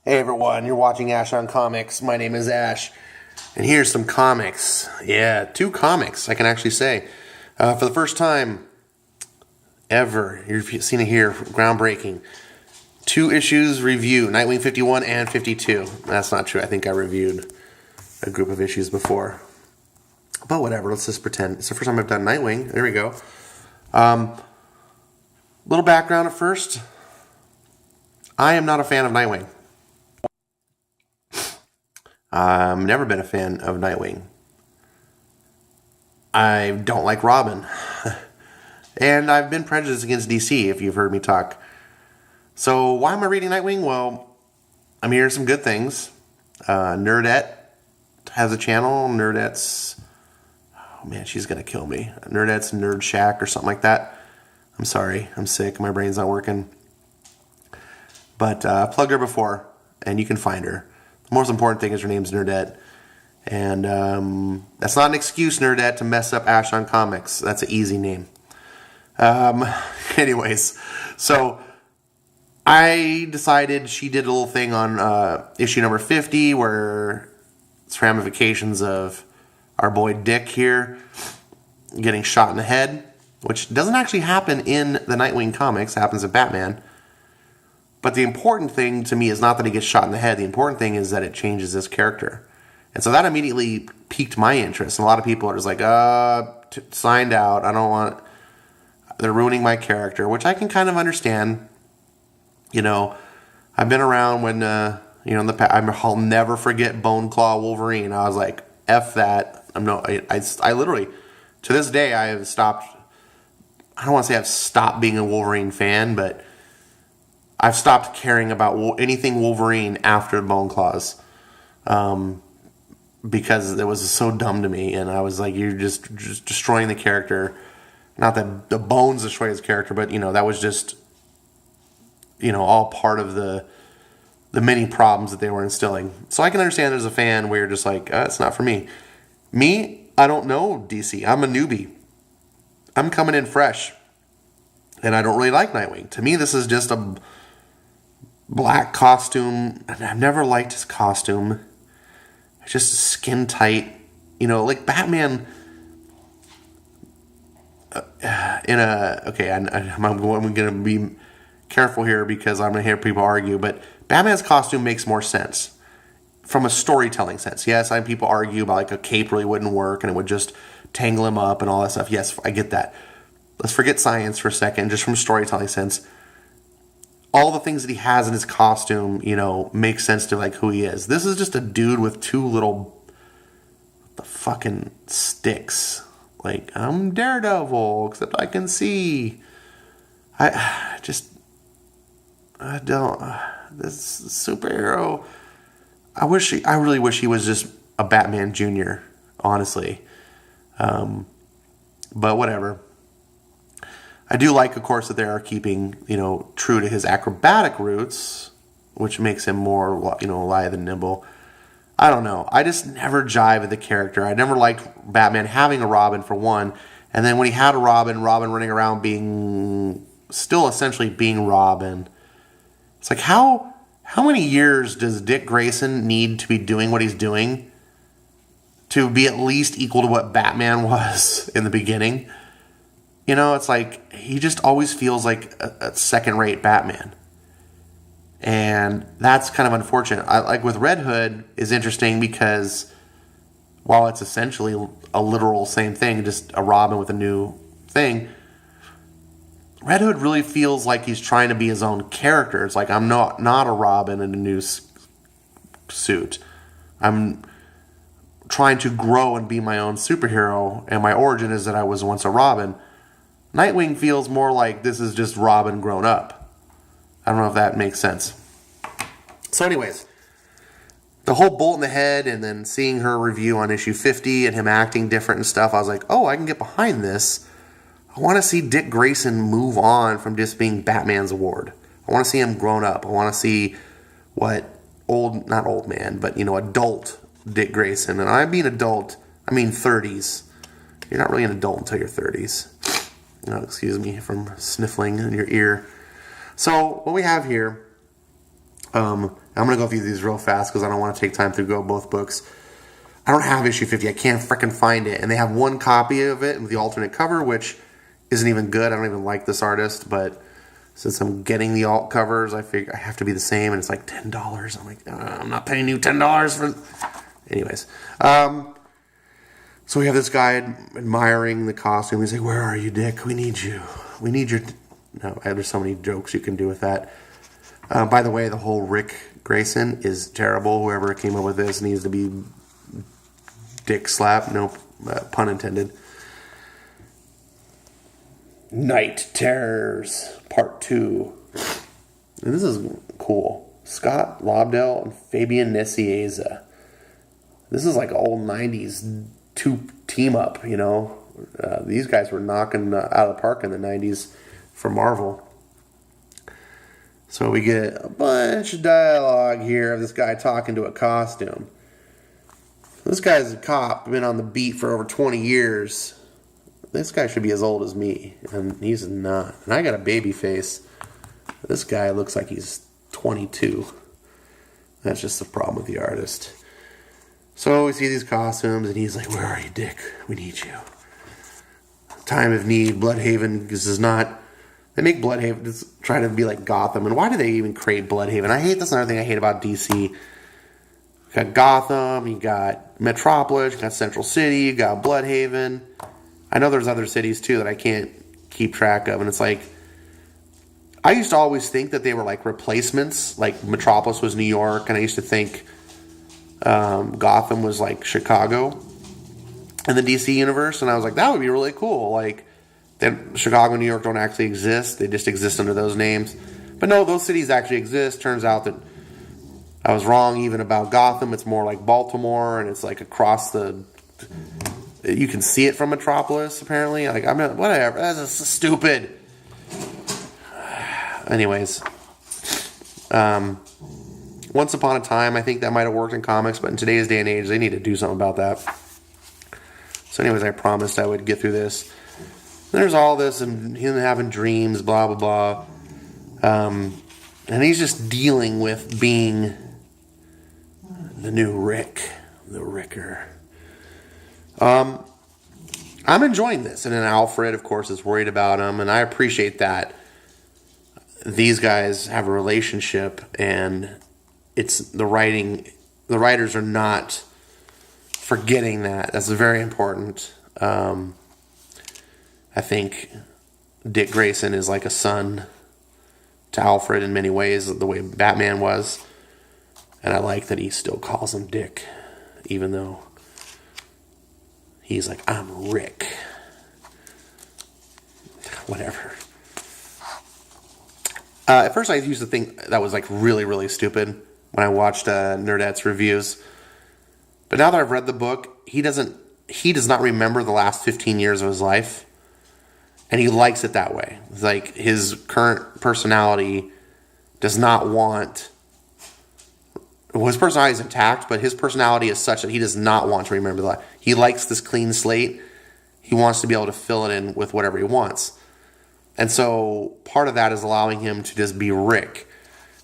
Hey everyone, you're watching Ash on Comics. My name is Ash, and here's some comics. Yeah, 2 comics, I can actually say. For the first time ever, you've seen it here, groundbreaking. 2 issues review, Nightwing 51 and 52. That's not true, I think I reviewed a group of issues before. But whatever, let's just pretend. It's the first time I've done Nightwing. There we go. Little background at first. I am not a fan of Nightwing. I've never been a fan of Nightwing. I don't like Robin. And I've been prejudiced against DC, if you've heard me talk. So why am I reading Nightwing? Well, I'm hearing some good things. Nerdette has a channel. Nerdette's... Oh man, she's going to kill me. Nerdette's Nerd Shack or something like that. I'm sorry. I'm sick. My brain's not working. But I plugged her before, and you can find her. The most important thing is her name's Nerdette. And that's not an excuse, Nerdette, to mess up Ash on Comics. That's an easy name. Anyways, so I decided she did a little thing on issue number 50 where it's ramifications of our boy Dick here getting shot in the head, which doesn't actually happen in the Nightwing comics. It happens in Batman. But the important thing to me is not that he gets shot in the head. The important thing is that it changes his character. And so that immediately piqued my interest. And a lot of people are just like, signed out. I don't want... They're ruining my character, which I can kind of understand. You know, I've been around when, in the past, I'll never forget Bone Claw Wolverine. I was like, F that. I literally, to this day, I have stopped... I don't want to say I've stopped being a Wolverine fan, but... I've stopped caring about anything Wolverine after Bone Claws, because it was so dumb to me, and I was like, you're just destroying the character. Not that the bones destroy his character, but that was just all part of the many problems that they were instilling. So I can understand as a fan where you're just like, it's not for me. Me, I don't know DC. I'm a newbie. I'm coming in fresh, and I don't really like Nightwing. To me, this is just a black costume. I've never liked his costume. It's just skin tight. Like Batman I'm going to be careful here because I'm going to hear people argue, but Batman's costume makes more sense from a storytelling sense. Yes, people argue about like a cape really wouldn't work and it would just tangle him up and all that stuff. Yes, I get that. Let's forget science for a second, just from a storytelling sense. All the things that he has in his costume, make sense to like who he is. This is just a dude with 2 little fucking sticks. Like, I'm Daredevil, except I can see. This superhero. I really wish he was just a Batman Jr., honestly. But whatever. I do like, of course, that they are keeping, true to his acrobatic roots, which makes him more, lithe and nimble. I don't know. I just never jive with the character. I never liked Batman having a Robin, for one. And then when he had a Robin running around still essentially being Robin. It's like, how many years does Dick Grayson need to be doing what he's doing to be at least equal to what Batman was in the beginning? It's like he just always feels like a second-rate Batman. And that's kind of unfortunate. Like with Red Hood is interesting because while it's essentially a literal same thing, just a Robin with a new thing, Red Hood really feels like he's trying to be his own character. It's like, I'm not a Robin in a new suit. I'm trying to grow and be my own superhero, and my origin is that I was once a Robin. Nightwing feels more like this is just Robin grown up. I don't know if that makes sense. So anyways, the whole bolt in the head and then seeing her review on issue 50 and him acting different and stuff, I was like, I can get behind this. I want to see Dick Grayson move on from just being Batman's ward. I want to see him grown up. I want to see what not old man, but adult Dick Grayson. And I mean adult, I mean 30s. You're not really an adult until your 30s. Excuse me from sniffling in your ear. So what we have here I'm going to go through these real fast because I don't want to take time to go both books. I don't have issue 50. I can't frickin' find it. And they have one copy of it with the alternate cover, which isn't even good. I don't even like this artist, but since I'm getting the alt covers, I figure I have to be the same, and it's like $10. I'm like, I'm not paying you $10 for... Anyways. So we have this guy admiring the costume. He's like, where are you, Dick? We need you. We need your... No, there's so many jokes you can do with that. By the way, the whole Rick Grayson is terrible. Whoever came up with this needs to be dick slap. No pun intended. Night Terrors Part 2. And this is cool. Scott Lobdell and Fabian Nicieza. This is like old 90s team up, you know. These guys were knocking out of the park in the 90s for Marvel. So we get a bunch of dialogue here of this guy talking to a costume. This guy's a cop, been on the beat for over 20 years. This guy should be as old as me, and he's not. And I got a baby face. This guy looks like he's 22. That's just the problem with the artist. So we see these costumes, and he's like, where are you, Dick? We need you. Time of need. Bloodhaven is not... They make Bloodhaven just try to be like Gotham. And why do they even create Bloodhaven? I hate... That's another thing I hate about DC. You got Gotham, you got Metropolis, you got Central City, you got Bloodhaven. I know there's other cities, too, that I can't keep track of. And it's like... I used to always think that they were like replacements. Like Metropolis was New York, and I used to think Gotham was like Chicago in the DC universe. And I was like, that would be really cool. Like, Chicago and New York don't actually exist. They just exist under those names. But no, those cities actually exist. Turns out that I was wrong even about Gotham. It's more like Baltimore, and it's like across the... You can see it from Metropolis, apparently. Like, I mean, whatever. That's just stupid. Anyways. Once upon a time, I think that might have worked in comics, but in today's day and age, they need to do something about that. So anyways, I promised I would get through this. There's all this, and him having dreams, blah, blah, blah. And he's just dealing with being the new Rick. The Ricker. I'm enjoying this. And then Alfred, of course, is worried about him, and I appreciate that. These guys have a relationship, and it's the writers are not forgetting that. That's very important. I think Dick Grayson is like a son to Alfred in many ways, the way Batman was. And I like that he still calls him Dick, even though he's like, I'm Rick. Whatever. At first I used to think that was like really, really stupid when I watched Nerdette's reviews. But now that I've read the book, he does not remember the last 15 years of his life. And he likes it that way. It's like his current personality does not want... Well, his personality is intact, but his personality is such that he does not want to remember that. He likes this clean slate. He wants to be able to fill it in with whatever he wants. And so part of that is allowing him to just be Rick,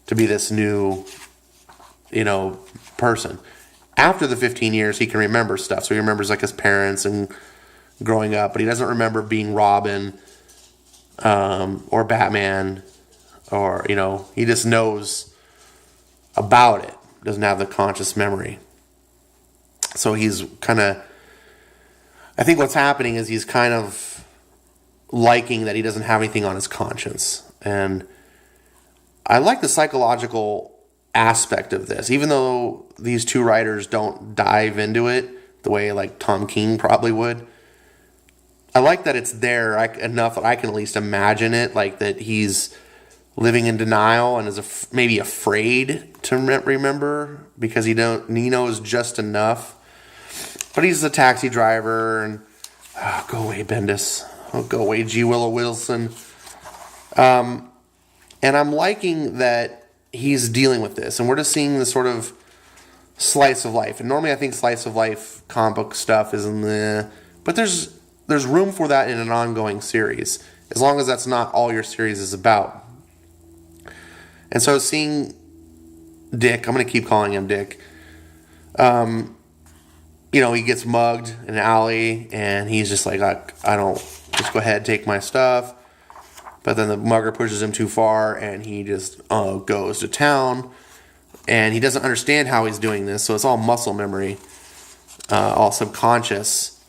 to be this new, person. After the 15 years, he can remember stuff. So he remembers like his parents and growing up, but he doesn't remember being Robin or Batman, or, he just knows about it. Doesn't have the conscious memory. So he's kind of, I think what's happening is he's kind of liking that he doesn't have anything on his conscience. And I like the psychological aspect of this, even though these two writers don't dive into it the way like Tom King probably would. I like that it's there enough that I can at least imagine it, like that he's living in denial and is maybe afraid to remember because he knows just enough. But he's a taxi driver, and go away, Bendis. Oh, go away, G. Willow Wilson. And I'm liking that he's dealing with this, and we're just seeing the sort of slice of life. And normally I think slice of life comic book stuff is in the... But there's room for that in an ongoing series, as long as that's not all your series is about. And so seeing Dick. I'm going to keep calling him Dick. He gets mugged in an alley, and he's just like, I don't, just go ahead, take my stuff. But then the mugger pushes him too far, and he just goes to town. And he doesn't understand how he's doing this, so it's all muscle memory, all subconscious.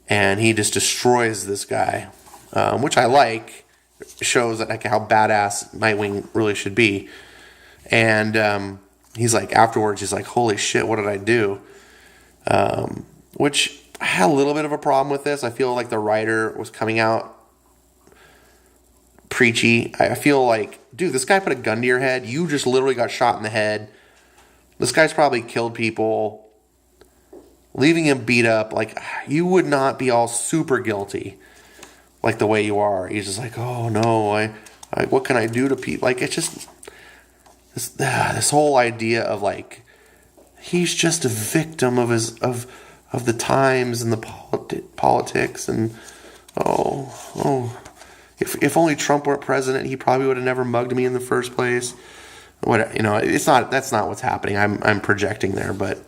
And he just destroys this guy, which I like. Shows like how badass Nightwing really should be. And he's like, afterwards, he's like, holy shit, what did I do? Which I had a little bit of a problem with this. I feel like the writer was coming out preachy. I feel like, dude, this guy put a gun to your head. You just literally got shot in the head. This guy's probably killed people. Leaving him beat up. Like, you would not be all super guilty like the way you are. He's just like, oh no, I what can I do to people? Like, it's just this whole idea of like, he's just a victim of the times and the politics, and if only Trump weren't president, he probably would have never mugged me in the first place. That's not what's happening. I'm projecting there, but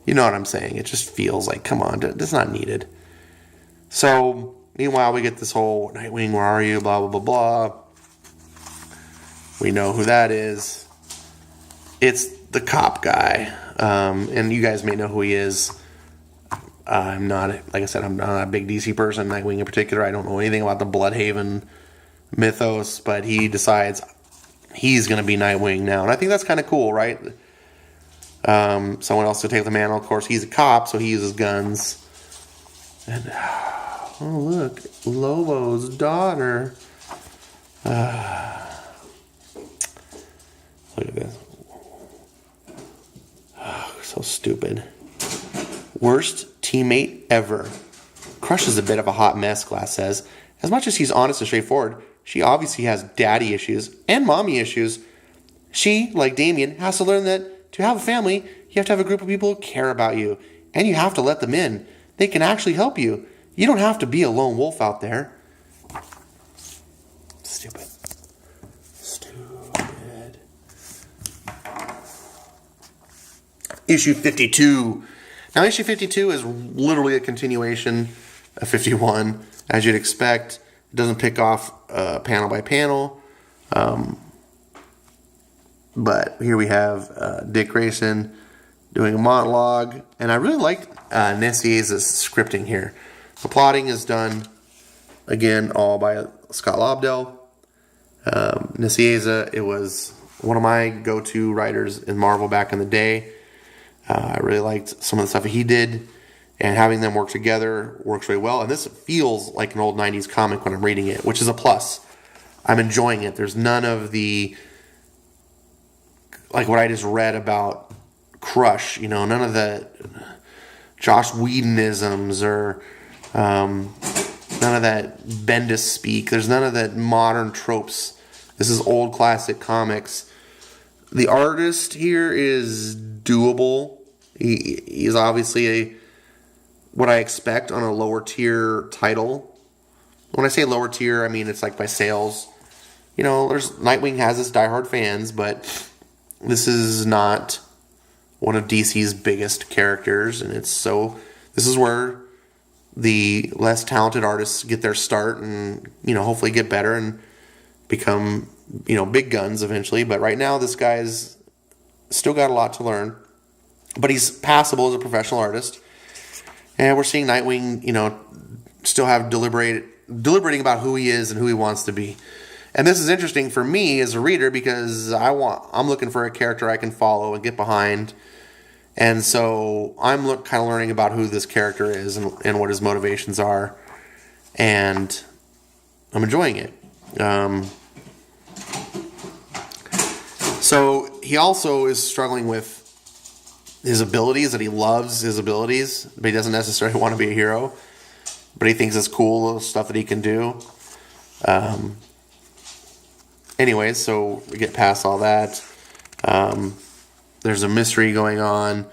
you know what I'm saying. It just feels like, come on, that's not needed. So meanwhile, we get this whole Nightwing, where are you? Blah blah blah blah. We know who that is. It's the cop guy, and you guys may know who he is. I'm not a big DC person, Nightwing in particular. I don't know anything about the Bloodhaven mythos, but he decides he's going to be Nightwing now. And I think that's kind of cool, right? Someone else to take the mantle. Of course, he's a cop, so he uses guns. And, oh, look, Lobo's daughter. Look at this. Oh, so stupid. Worst teammate ever. Crush is a bit of a hot mess, Glass says. As much as he's honest and straightforward, she obviously has daddy issues and mommy issues. She, like Damien, has to learn that to have a family, you have to have a group of people who care about you. And you have to let them in. They can actually help you. You don't have to be a lone wolf out there. Stupid. Issue 52. Now, issue 52 is literally a continuation of 51, as you'd expect. It doesn't pick off panel by panel. But here we have Dick Grayson doing a monologue. And I really liked Nessie's scripting here. The plotting is done, again, all by Scott Lobdell. Nicieza, it was one of my go-to writers in Marvel back in the day. I really liked some of the stuff he did, and having them work together works really well. And this feels like an old 90s comic when I'm reading it, which is a plus. I'm enjoying it. There's none of the, like what I just read about Crush, none of the Joss Whedon-isms or none of that Bendis speak. There's none of that modern tropes. This is old classic comics. The artist here is doable. He's obviously what I expect on a lower tier title. When I say lower tier, I mean it's like by sales. There's Nightwing has its diehard fans, but this is not one of DC's biggest characters, and this is where the less talented artists get their start and hopefully get better and become big guns eventually. But right now, this guy's still got a lot to learn. But he's passable as a professional artist. And we're seeing Nightwing, still have deliberating about who he is and who he wants to be. And this is interesting for me as a reader because I'm looking for a character I can follow and get behind. And so I'm kind of learning about who this character is and what his motivations are. And I'm enjoying it. So he also is struggling with his abilities, that he loves his abilities, but he doesn't necessarily want to be a hero. But he thinks it's cool, the stuff that he can do. Anyways, so we get past all that. There's a mystery going on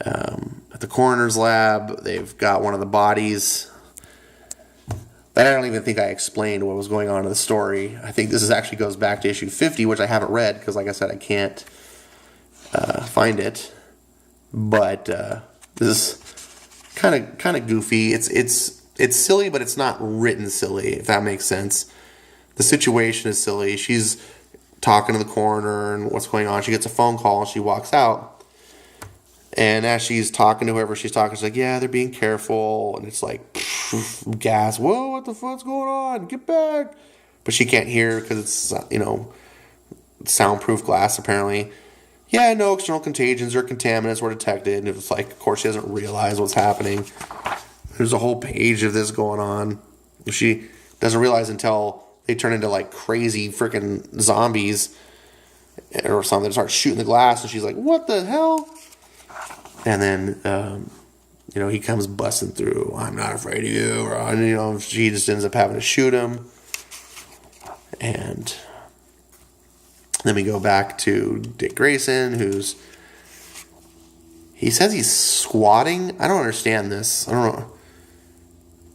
at the coroner's lab. They've got one of the bodies. I don't even think I explained what was going on in the story. I think this actually goes back to issue 50, which I haven't read because, like I said, I can't find it, but this is kind of goofy. It's silly, but it's not written silly, if that makes sense. The situation is silly. She's talking to the coroner and what's going on. She gets a phone call and she walks out. And as she's talking to whoever she's talking, she's like, yeah, they're being careful. And it's like, gas. Whoa, what the fuck's going on? Get back. But she can't hear because it's, soundproof glass, apparently. Yeah, no external contagions or contaminants were detected. And it's like, of course, she doesn't realize what's happening. There's a whole page of this going on. She doesn't realize until they turn into like crazy freaking zombies or something. They start shooting the glass, and she's like, what the hell? And then, he comes busting through. I'm not afraid of you. And, she just ends up having to shoot him. And then we go back to Dick Grayson, he says he's squatting. I don't understand this. I don't know.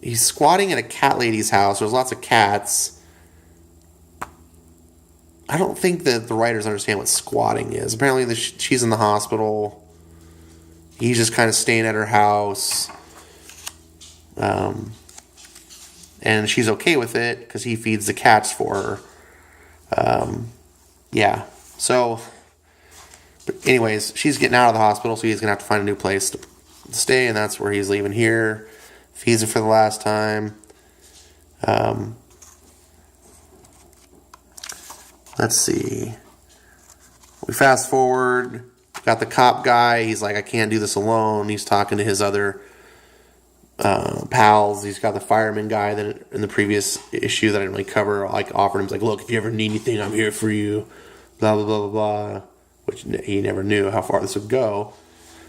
He's squatting at a cat lady's house. There's lots of cats. I don't think that the writers understand what squatting is. Apparently she's in the hospital. He's just kind of staying at her house. And she's okay with it because he feeds the cats for her. Yeah. So, but anyways, she's getting out of the hospital, so he's going to have to find a new place to stay, and that's where he's leaving here. Feeds her for the last time. Let's see. We fast forward. Got the cop guy. He's like, I can't do this alone. He's talking to his other pals. He's got the fireman guy that in the previous issue that I didn't really cover, like offered him. He's like, look, if you ever need anything, I'm here for you. Blah, blah, blah, blah, blah. Which he never knew how far this would go.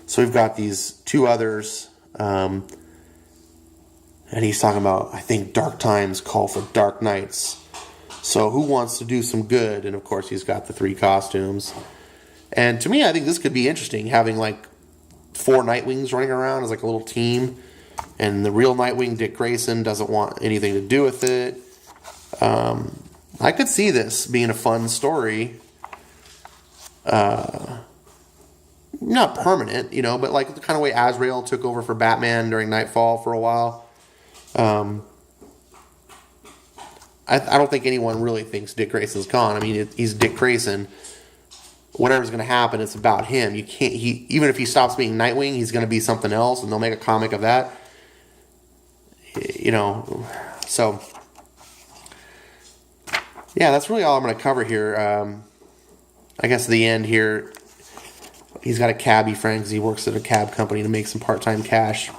So we've got these two others. And he's talking about, I think, dark times call for dark nights. So who wants to do some good? And, of course, he's got the 3 costumes. And to me, I think this could be interesting, having, like, 4 Nightwings running around as, like, a little team. And the real Nightwing, Dick Grayson, doesn't want anything to do with it. I could see this being a fun story. Not permanent, but, like, the kind of way Azrael took over for Batman during Nightfall for a while. I don't think anyone really thinks Dick Grayson's gone. I mean, he's Dick Grayson. Whatever's going to happen, it's about him. You can't. Even if he stops being Nightwing, he's going to be something else, and they'll make a comic of that. So yeah, that's really all I'm going to cover here. I guess at the end here, he's got a cabbie friend because he works at a cab company to make some part-time cash.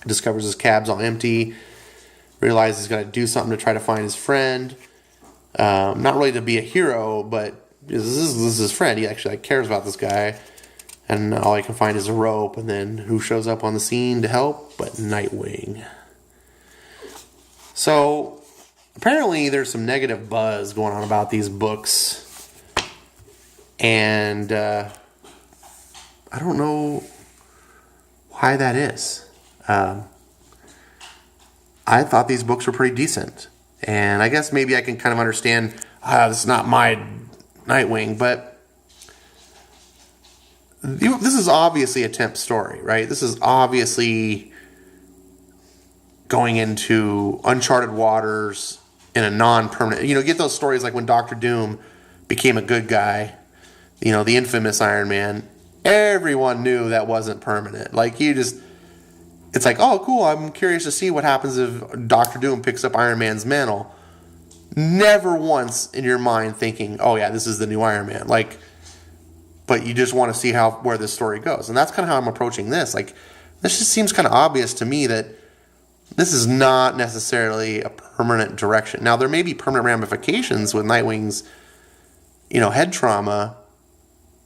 Discovers his cab's all empty. Realizes he's got to do something to try to find his friend. Not really to be a hero, but this is his friend. He actually cares about this guy. And all he can find is a rope. And then who shows up on the scene to help? But Nightwing. So apparently there's some negative buzz going on about these books. And I don't know why that is. I thought these books were pretty decent. And I guess maybe I can kind of understand, this is not my Nightwing, but this is obviously a temp story, right? This is obviously going into uncharted waters in a non-permanent... get those stories like when Doctor Doom became a good guy, the infamous Iron Man. Everyone knew that wasn't permanent. Like, it's like, oh, cool, I'm curious to see what happens if Doctor Doom picks up Iron Man's mantle. Never once in your mind thinking, oh, yeah, this is the new Iron Man. Like, but you just want to see where this story goes. And that's kind of how I'm approaching this. Like, this just seems kind of obvious to me that this is not necessarily a permanent direction. Now, there may be permanent ramifications with Nightwing's, head trauma,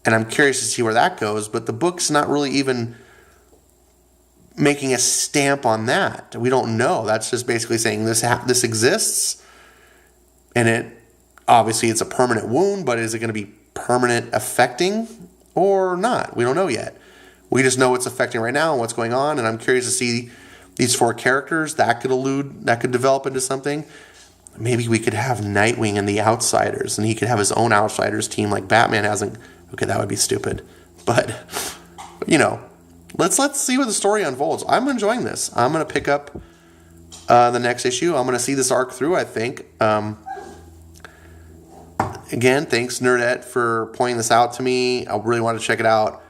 and I'm curious to see where that goes, but the book's not really even making a stamp on that. We don't know. That's just basically saying this exists, and it's a permanent wound, but is it going to be permanent affecting or not? We don't know yet. We just know it's affecting right now and what's going on, and I'm curious to see these 4 characters that could develop into something. Maybe we could have Nightwing and the Outsiders, and he could have his own Outsiders team like Batman has a Okay, that would be stupid. But, let's see what the story unfolds. I'm enjoying this. I'm going to pick up the next issue. I'm going to see this arc through, I think. Again, thanks, Nerdette, for pointing this out to me. I really wanted to check it out.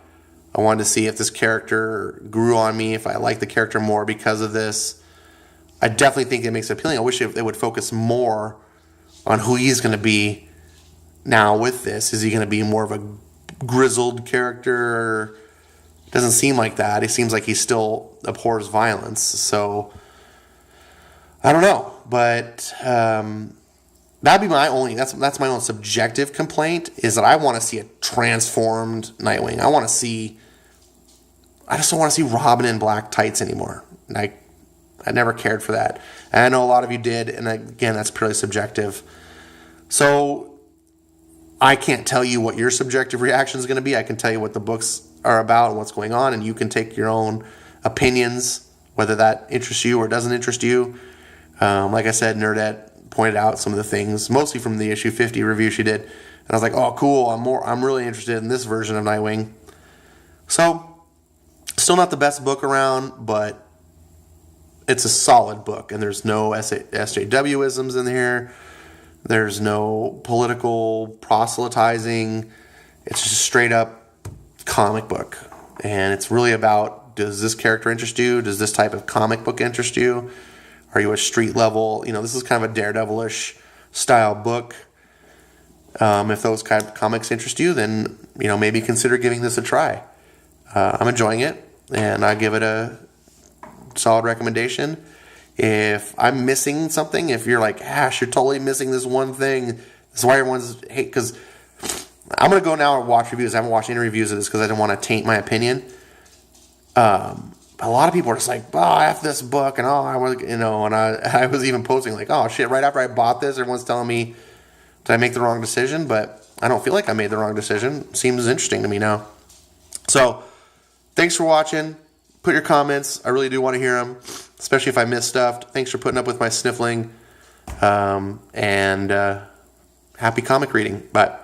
I wanted to see if this character grew on me, if I like the character more because of this. I definitely think it makes it appealing. I wish they would focus more on who he's going to be now with this. Is he going to be more of a grizzled character? Doesn't seem like that. It seems like he still abhors violence. So, I don't know. But that'd be my only, that's my own subjective complaint, is that I want to see a transformed Nightwing. I just don't want to see Robin in black tights anymore. I never cared for that. And I know a lot of you did, and again, that's purely subjective. So I can't tell you what your subjective reaction is going to be. I can tell you what the books are about and what's going on, and you can take your own opinions, whether that interests you or doesn't interest you. Like I said, Nerdette pointed out some of the things, mostly from the issue 50 review she did, and I was like, oh, cool. I'm really interested in this version of Nightwing. So, still not the best book around, but it's a solid book, and there's no SJW-isms in here. There's no political proselytizing. It's just a straight-up comic book, and it's really about, does this character interest you? Does this type of comic book interest you? Are you a street level? This is kind of a Daredevil-ish style book. If those kind of comics interest you, then, maybe consider giving this a try. I'm enjoying it, and I give it a solid recommendation. If I'm missing something, if you're like, Ash, you're totally missing this one thing, that's why everyone's hate, because I'm going to go now and watch reviews. I haven't watched any reviews of this because I didn't want to taint my opinion. A lot of people are just like, oh, F this book, and I was, and I was even posting like, oh shit, right after I bought this, everyone's telling me, did I make the wrong decision? But I don't feel like I made the wrong decision. Seems interesting to me now. So, thanks for watching. Put your comments. I really do want to hear them, especially if I missed stuff. Thanks for putting up with my sniffling. And happy comic reading. Bye.